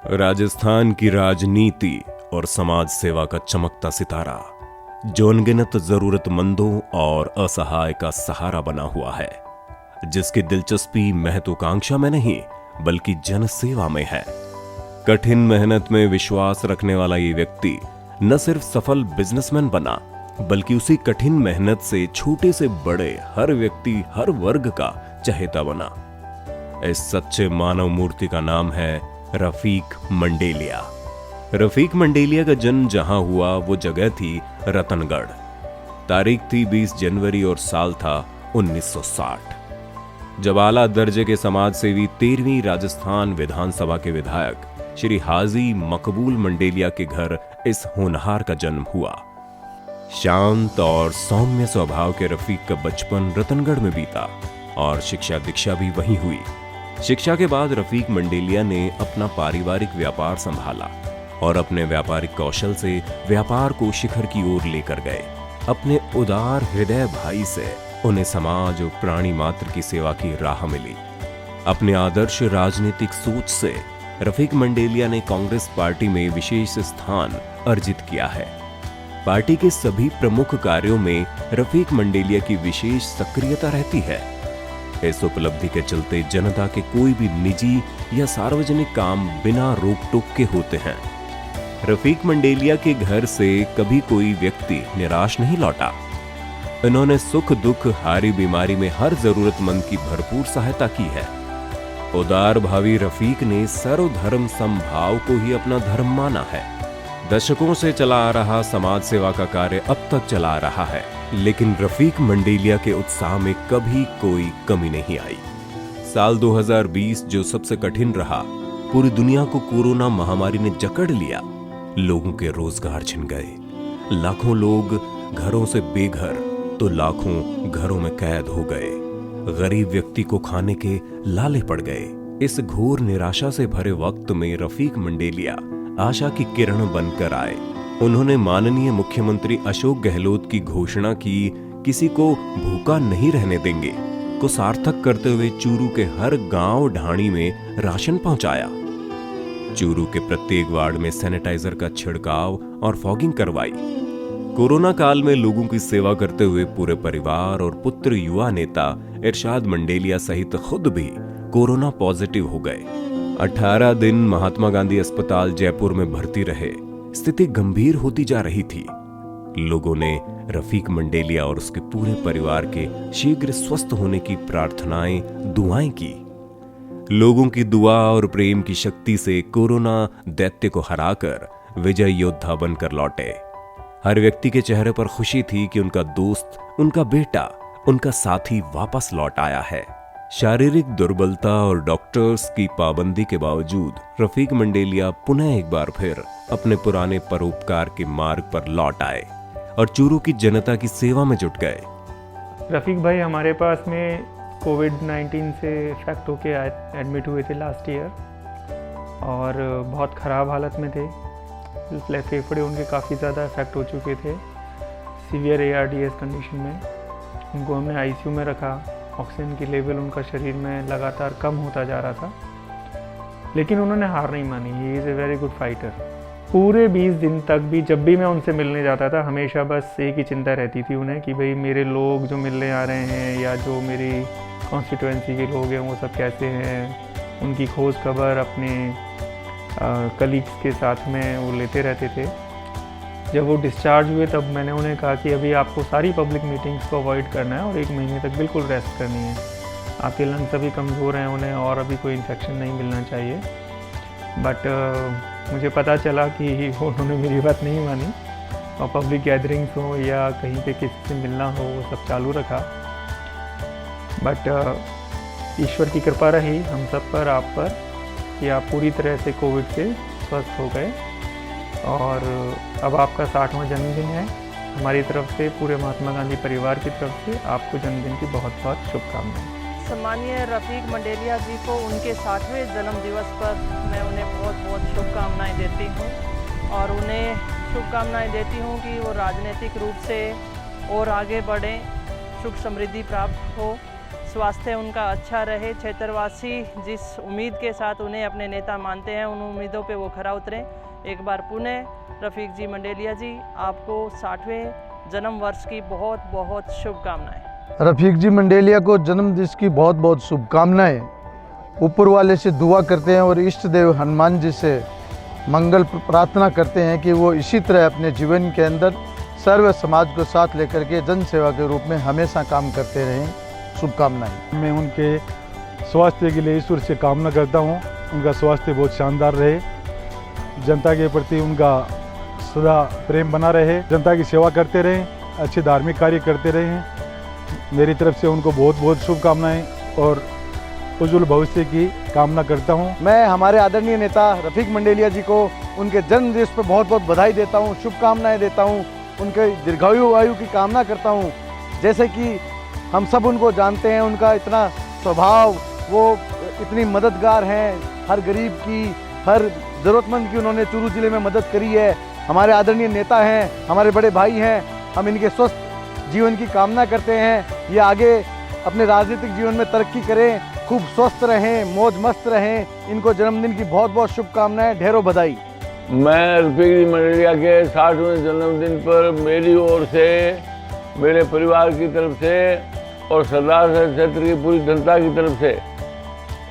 राजस्थान की राजनीति और समाज सेवा का चमकता सितारा जो अनगिनत जरूरतमंदों और असहाय का सहारा बना हुआ है, जिसकी दिलचस्पी महत्वाकांक्षा में नहीं बल्कि जन सेवा में है। कठिन मेहनत में विश्वास रखने वाला ये व्यक्ति न सिर्फ सफल बिजनेसमैन बना, बल्कि उसी कठिन मेहनत से छोटे से बड़े हर व्यक्ति, हर वर्ग का चहेता बना। इस सच्चे मानव मूर्ति का नाम है रफीक मंडेलिया। रफीक मंडेलिया का जन्म जहां हुआ वो जगह थी रतनगढ़। तारीख थी 20 जनवरी और साल था 1960, जब आला दर्जे के समाज सेवी 13वीं राजस्थान विधानसभा के विधायक श्री हाजी मकबूल मंडेलिया के घर इस होनहार का जन्म हुआ। शांत और सौम्य स्वभाव के रफीक का बचपन रतनगढ़ में बीता और शिक्षा दीक्षा भी वहीं हुई। शिक्षा के बाद रफीक मंडेलिया ने अपना पारिवारिक व्यापार संभाला और अपने व्यापारिक कौशल से व्यापार को शिखर की ओर लेकर गए। अपने उदार हृदय भाई से उन्हें समाज और प्राणी मात्र की सेवा की राह मिली। अपने आदर्श राजनीतिक सोच से रफीक मंडेलिया ने कांग्रेस पार्टी में विशेष स्थान अर्जित किया है। पार्टी के सभी प्रमुख कार्यों में रफीक मंडेलिया की विशेष सक्रियता रहती है। इस उपलब्धि के चलते जनता के कोई भी निजी या सार्वजनिक काम बिना रोक टोक के होते हैं। रफीक मंडेलिया के घर से कभी कोई व्यक्ति निराश नहीं लौटा। इन्होंने सुख दुख, हारी बीमारी में हर जरूरतमंद की भरपूर सहायता की है। उदार भावी रफीक ने सर्वधर्म समभाव को ही अपना धर्म माना है। दशकों से चला आ रहा समाज सेवा का कार्य अब तक चला आ रहा है, लेकिन रफीक मंडेलिया के उत्साह में कभी कोई कमी नहीं आई। साल 2020 जो सबसे कठिन रहा, पूरी दुनिया को कोरोना महामारी ने जकड़ लिया। लोगों के रोजगार छिन गए, लाखों लोग घरों से बेघर तो लाखों घरों में कैद हो गए। गरीब व्यक्ति को खाने के लाले पड़ गए। इस घोर निराशा से भरे वक्त में रफीक मंडेलिया आशा की किरण बनकर आए। उन्होंने माननीय मुख्यमंत्री अशोक गहलोत की घोषणा की किसी को भूखा नहीं रहने देंगे को सार्थक करते हुए चूरू के हर गांव ढाणी में राशन पहुंचाया। चूरू के प्रत्येक वार्ड में सैनिटाइजर का छिड़काव और फॉगिंग करवाई। कोरोना काल में लोगों की सेवा करते हुए पूरे परिवार और पुत्र युवा नेता इरशाद मंडेलिया सहित खुद भी कोरोना पॉजिटिव हो गए। 18 दिन महात्मा गांधी अस्पताल जयपुर में भर्ती रहे। स्थिति गंभीर होती जा रही थी। लोगों ने रफीक मंडेलिया और उसके पूरे परिवार के शीघ्र स्वस्थ होने की प्रार्थनाएं, दुआएं की। लोगों की दुआ और प्रेम की शक्ति से कोरोना दैत्य को हराकर विजय योद्धा बनकर लौटे। हर व्यक्ति के चेहरे पर खुशी थी कि उनका दोस्त, उनका बेटा, उनका साथी वापस लौट आया है। शारीरिक दुर्बलता और डॉक्टर्स की पाबंदी के बावजूद रफीक मंडेलिया पुनः एक बार फिर अपने पुराने परोपकार के मार्ग पर लौट आए और चूरू की जनता की सेवा में जुट गए। रफीक भाई हमारे पास में कोविड-19 से इफेक्ट होके एडमिट हुए थे लास्ट ईयर और बहुत ख़राब हालत में थे। फेफड़े उनके काफ़ी ज़्यादा इफेक्ट हो चुके थे, सीवियर ARDS कंडीशन में। उनको हमने ICU में रखा। ऑक्सीजन की लेवल उनका शरीर में लगातार कम होता जा रहा था, लेकिन उन्होंने हार नहीं मानी। He is a very good fighter. पूरे 20 दिन तक भी जब भी मैं उनसे मिलने जाता था, हमेशा बस एक ही चिंता रहती थी उन्हें कि भाई मेरे लोग जो मिलने आ रहे हैं या जो मेरी कॉन्स्टिट्यूएंसी के लोग हैं वो सब कैसे हैं। उनकी खोज खबर अपने कलीग्स के साथ में वो लेते रहते थे। जब वो डिस्चार्ज हुए तब मैंने उन्हें कहा कि अभी आपको सारी पब्लिक मीटिंग्स को अवॉइड करना है और 1 महीने तक बिल्कुल रेस्ट करनी है। आपके लंग्स अभी कमज़ोर हैं, उन्हें और अभी कोई इन्फेक्शन नहीं मिलना चाहिए। बट मुझे पता चला कि उन्होंने मेरी बात नहीं मानी और पब्लिक गैदरिंग्स हो या कहीं पे किसी से मिलना हो वो सब चालू रखा। बट ईश्वर की कृपा रही हम सब पर, आप पर, कि आप पूरी तरह से कोविड से स्वस्थ हो गए और अब आपका 60वां जन्मदिन है। हमारी तरफ से, पूरे महात्मा गांधी परिवार की तरफ से आपको जन्मदिन की बहुत बहुत शुभकामनाएं। सम्मानीय रफीक मंडेलिया जी को उनके 60वें जन्म दिवस पर मैं उन्हें बहुत बहुत शुभकामनाएं देती हूं और उन्हें शुभकामनाएं देती हूं कि वो राजनीतिक रूप से और आगे बढ़ें, सुख समृद्धि प्राप्त हो, स्वास्थ्य उनका अच्छा रहे, क्षेत्रवासी जिस उम्मीद के साथ उन्हें अपने नेता मानते हैं उन उम्मीदों पे वो खरा उतरें। एक बार पुनः रफ़ीक जी मंडेलिया जी, आपको 60वें जन्म वर्ष की बहुत बहुत शुभकामनाएं। रफ़ीक जी मंडेलिया को जन्मदिन की बहुत बहुत शुभकामनाएं। ऊपर वाले से दुआ करते हैं और इष्ट देव हनुमान जी से मंगल प्रार्थना करते हैं कि वो इसी तरह अपने जीवन के अंदर सर्व समाज को साथ लेकर के जन सेवा के रूप में हमेशा काम करते रहें। शुभकामनाएं। मैं उनके स्वास्थ्य के लिए ईश्वर से कामना करता हूं, उनका स्वास्थ्य बहुत शानदार रहे, जनता के प्रति उनका सदा प्रेम बना रहे, जनता की सेवा करते रहें, अच्छे धार्मिक कार्य करते रहें। मेरी तरफ से उनको बहुत बहुत शुभकामनाएं और उज्जवल भविष्य की कामना करता हूं। मैं हमारे आदरणीय नेता रफ़ीक मंडेलिया जी को उनके जन्मदिन पर बहुत बहुत बधाई देता हूं, शुभकामनाएं देता हूं, उनके दीर्घायु आयु की कामना करता हूं। जैसे कि हम सब उनको जानते हैं, उनका इतना स्वभाव, वो इतनी मददगार हैं, हर गरीब की, हर ज़रूरतमंद की उन्होंने चूरू ज़िले में मदद करी है। हमारे आदरणीय नेता हैं, हमारे बड़े भाई हैं। हम इनके स्वस्थ जीवन की कामना करते हैं। ये आगे अपने राजनीतिक जीवन में तरक्की करें, खूब स्वस्थ रहें, मौज मस्त रहें। इनको जन्मदिन की बहुत बहुत शुभकामनाएं, ढेरों बधाई। मैं रफ़ीक जी मंडेलिया के 60वें जन्मदिन पर मेरी ओर से, मेरे परिवार की तरफ से और सरदार क्षेत्र की पूरी जनता की तरफ से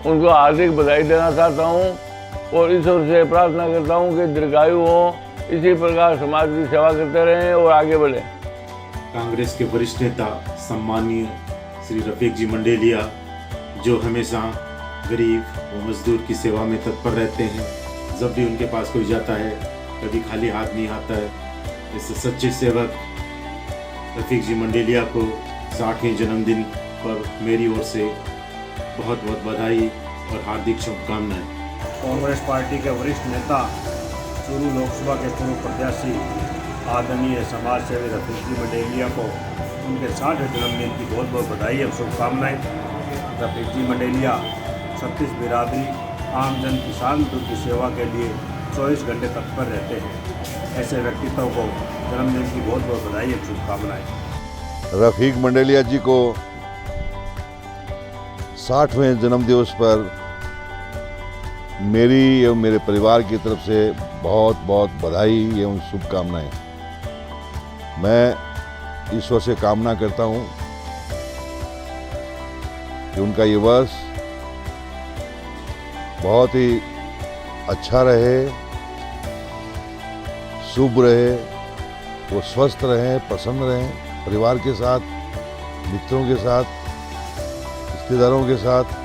उनको हार्दिक बधाई देना चाहता हूं और ईश्वर से प्रार्थना करता हूं कि दीर्घायु हो, इसी प्रकार समाज की सेवा करते रहें और आगे बढ़ें। कांग्रेस के वरिष्ठ नेता सम्माननीय श्री रफ़ीक जी मंडेलिया, जो हमेशा गरीब व मजदूर की सेवा में तत्पर रहते हैं, जब भी उनके पास कोई जाता है कभी खाली हाथ नहीं आता है। इस सच्चे सेवक रफ़ीक जी मंडेलिया को 60वें जन्मदिन पर मेरी ओर से बहुत बहुत बधाई और हार्दिक शुभकामनाएं। कांग्रेस पार्टी के वरिष्ठ नेता, चूरू लोकसभा के पूर्व प्रत्याशी आदरणीय समाज सेवी रफ़ीक जी मंडेलिया को उनके 60वें जन्मदिन की बहुत बहुत बधाई और शुभकामनाएं। रफ़ीक जी मंडेलिया छत्तीस बिरादरी, आमजन, किसान की सेवा के लिए 24 घंटे तत्पर रहते हैं। ऐसे व्यक्तित्व को जन्मदिन की बहुत बहुत बधाई और शुभकामनाएं। रफ़ीक मंडेलिया जी को 60वें जन्मदिवस पर मेरी एवं मेरे परिवार की तरफ से बहुत बहुत बधाई एवं शुभकामनाएं। मैं ईश्वर से कामना करता हूं कि उनका ये वर्ष बहुत ही अच्छा रहे, शुभ रहे, वो स्वस्थ रहें, प्रसन्न रहें, परिवार के साथ, मित्रों के साथ, रिश्तेदारों के साथ।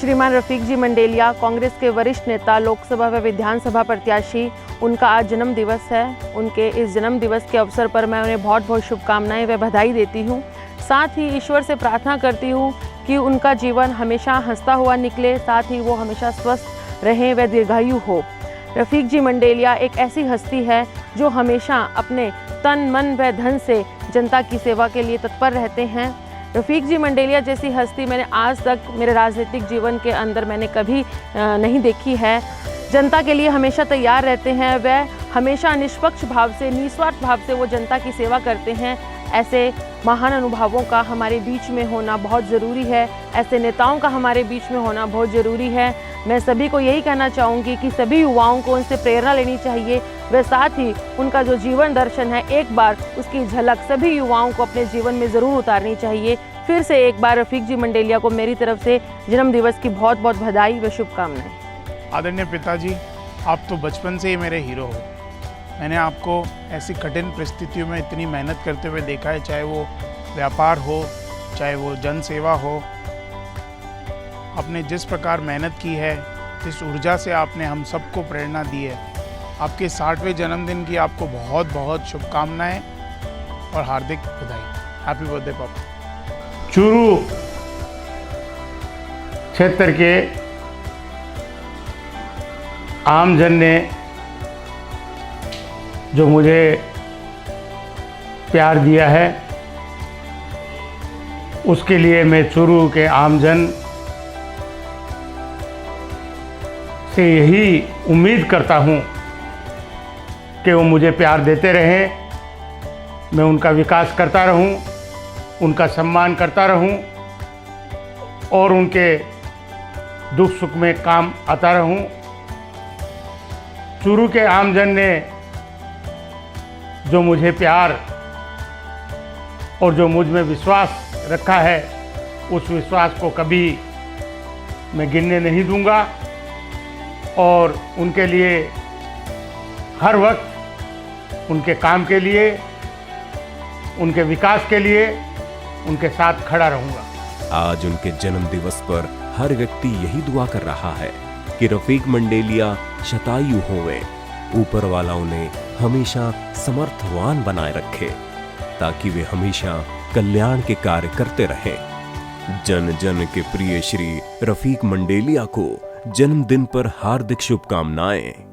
श्रीमान रफ़ीक जी मंडेलिया कांग्रेस के वरिष्ठ नेता, लोकसभा व विधानसभा प्रत्याशी, उनका आज जन्म दिवस है। उनके इस जन्म दिवस के अवसर पर मैं उन्हें बहुत बहुत शुभकामनाएं व बधाई देती हूं। साथ ही ईश्वर से प्रार्थना करती हूं कि उनका जीवन हमेशा हंसता हुआ निकले, साथ ही वो हमेशा स्वस्थ रहें व दीर्घायु हो। रफ़ीक जी मंडेलिया एक ऐसी हस्ती है जो हमेशा अपने तन, मन व धन से जनता की सेवा के लिए तत्पर रहते हैं। रफ़ीक जी मंडेलिया जैसी हस्ती मैंने आज तक मेरे राजनीतिक जीवन के अंदर मैंने कभी नहीं देखी है। जनता के लिए हमेशा तैयार रहते हैं, वह हमेशा निष्पक्ष भाव से, निस्वार्थ भाव से वो जनता की सेवा करते हैं। ऐसे महान अनुभवों का हमारे बीच में होना बहुत ज़रूरी है, ऐसे नेताओं का हमारे बीच में होना बहुत ज़रूरी है। मैं सभी को यही कहना चाहूँगी कि सभी युवाओं को उनसे प्रेरणा लेनी चाहिए व साथ ही उनका जो जीवन दर्शन है, एक बार उसकी झलक सभी युवाओं को अपने जीवन में ज़रूर उतारनी चाहिए। फिर से एक बार रफ़ीक जी मंडेलिया को मेरी तरफ से जन्मदिवस की बहुत बहुत बधाई व शुभकामनाएं। आदरणीय पिताजी, आप तो बचपन से ही मेरे हीरो हो। मैंने आपको ऐसी कठिन परिस्थितियों में इतनी मेहनत करते हुए देखा है, चाहे वो व्यापार हो, चाहे वो जन सेवा हो। आपने जिस प्रकार मेहनत की है, जिस ऊर्जा से आपने हम सबको प्रेरणा दी है, आपके 60वें जन्मदिन की आपको बहुत बहुत शुभकामनाएं और हार्दिक बधाई। हैप्पी बर्थडे पापा। चूरू क्षेत्र के आमजन ने जो मुझे प्यार दिया है, उसके लिए मैं चूरू के आमजन से यही उम्मीद करता हूं कि वो मुझे प्यार देते रहें, मैं उनका विकास करता रहूं, उनका सम्मान करता रहूं और उनके दुख सुख में काम आता रहूं। चूरू के आमजन ने जो मुझे प्यार और जो मुझ में विश्वास रखा है, उस विश्वास को कभी मैं गिनने नहीं दूंगा और उनके लिए हर वक्त उनके काम के लिए, उनके विकास के लिए उनके साथ खड़ा रहूंगा। आज उनके जन्म दिवस पर हर व्यक्ति यही दुआ कर रहा है कि रफीक मंडेलिया शतायु होवे, ऊपर वाला उन्हें हमेशा समर्थवान बनाए रखे ताकि वे हमेशा कल्याण के कार्य करते रहें। जन जन के प्रिय श्री रफीक मंडेलिया को जन्मदिन पर हार्दिक शुभकामनाएं।